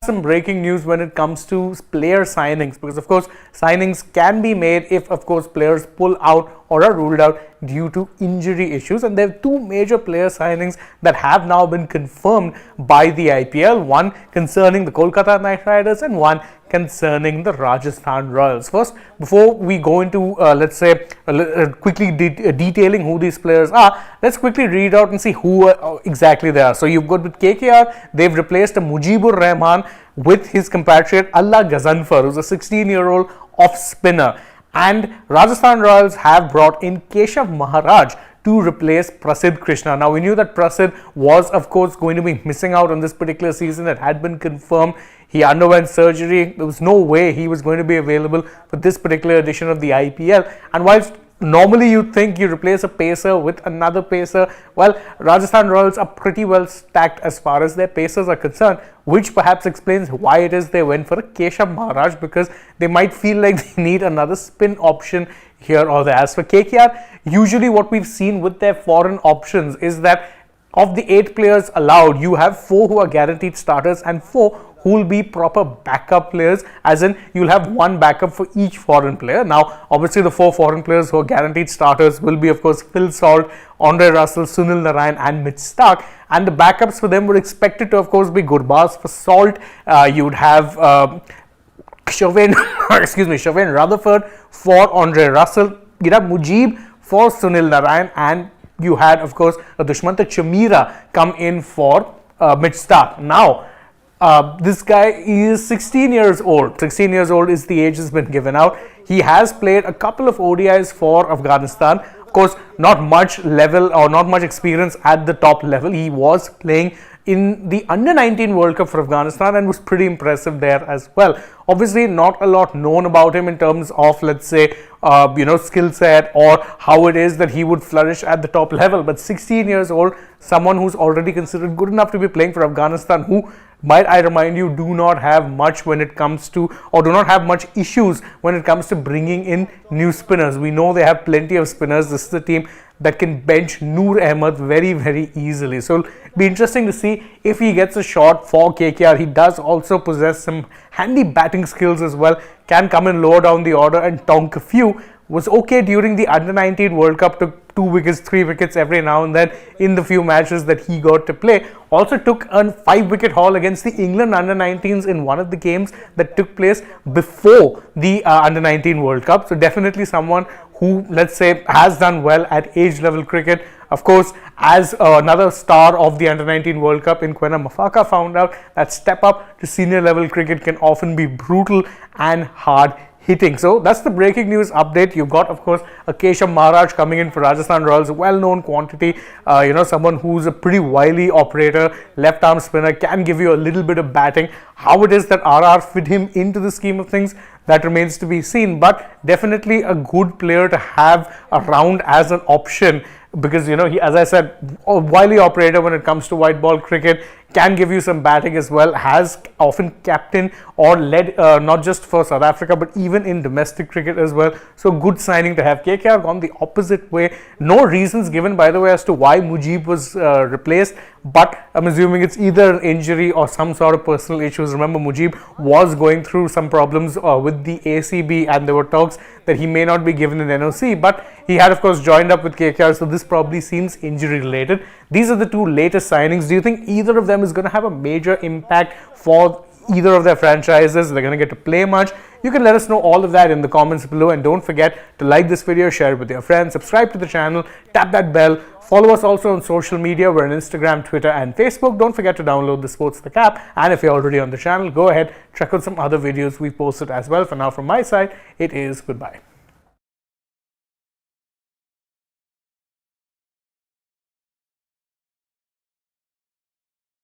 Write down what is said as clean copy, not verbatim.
some breaking news when it comes to player signings, because of course signings can be made if of course players pull out or are ruled out due to injury issues, and there are two major player signings that have now been confirmed by the IPL, one concerning the Kolkata Knight Riders and one concerning the Rajasthan Royals. First, before we go into let's say quickly detailing who these players are, let's quickly read out and see who exactly they are. So you've got with KKR, they've replaced Mujeeb Rahman with his compatriot Allah Ghazanfar, who's a 16-year-old off spinner. And Rajasthan Royals have brought in Keshav Maharaj to replace Prasidh Krishna. Now, we knew that Prasidh was, of course, going to be missing out on this particular season. It had been confirmed. He underwent surgery. There was no way he was going to be available for this particular edition of the IPL. And whilst normally you'd think you replace a pacer with another pacer, well, Rajasthan Royals are pretty well stacked as far as their pacers are concerned, which perhaps explains why it is they went for a Keshav Maharaj, because they might feel like they need another spin option here or there. As for KKR, usually what we've seen with their foreign options is that of the 8 players allowed, you have 4 who are guaranteed starters and 4 who will be proper backup players, as in you'll have one backup for each foreign player. Now, obviously the 4 foreign players who are guaranteed starters will be, of course, Phil Salt, Andre Russell, Sunil Narayan and Mitch Starc, and the backups for them were expected to, of course, be Gurbaz for Salt. You would have Shavin Rutherford for Andre Russell. You'd have Mujeeb for Sunil Narayan, and you had, of course, Dushmanta Chamira come in for Mitch Starc. Now, this guy is 16 years old. 16 years old is the age that's been given out. He has played a couple of ODIs for Afghanistan. Of course, not much level or not much experience at the top level. He was playing in the Under-19 World Cup for Afghanistan and was pretty impressive there as well. Obviously, not a lot known about him in terms of, let's say, skill set or how it is that he would flourish at the top level. But 16 years old, someone who's already considered good enough to be playing for Afghanistan, who, might I remind you, do not have much when it comes to, or do not have much issues when it comes to bringing in new spinners. We know they have plenty of spinners. This is a team that can bench Noor Ahmed very, very easily. So it'll be interesting to see if he gets a shot for KKR. He does also possess some handy batting skills as well. Can come in lower down the order and tonk a few. Was okay during the Under-19 World Cup, took 2 wickets, 3 wickets every now and then in the few matches that he got to play. Also took a 5-wicket haul against the England Under-19s in one of the games that took place before the Under-19 World Cup. So definitely someone who, let's say, has done well at age level cricket. Of course, as another star of the Under-19 World Cup in Quena Mafaka found out, that step up to senior level cricket can often be brutal and hard hitting. So that's the breaking news update. You've got, of course, a Keshav Maharaj coming in for Rajasthan Royals, well-known quantity, someone who's a pretty wily operator, left-arm spinner, can give you a little bit of batting. How it is that RR fit him into the scheme of things, that remains to be seen, but definitely a good player to have around as an option, because, he, as I said, a wily operator when it comes to white ball cricket, can give you some batting as well, has often captained or led not just for South Africa but even in domestic cricket as well. So good signing to have. KKR gone the opposite way. No reasons given, by the way, as to why Mujeeb was replaced, but I'm assuming it's either an injury or some sort of personal issues. Remember, Mujeeb was going through some problems with the ACB, and there were talks that he may not be given an NOC, but he had, of course, joined up with KKR, so this probably seems injury related. These are the two latest signings. Do you think either of them is going to have a major impact for either of their franchises? They're going to get to play much? You can let us know all of that in the comments below, and don't forget to like this video, share it with your friends, subscribe to the channel, tap that bell, follow us also on social media. We're on Instagram, Twitter and Facebook. Don't forget to download the Sports-Tech app, and if you're already on the channel, go ahead, check out some other videos we posted as well. For now, from my side, it is goodbye.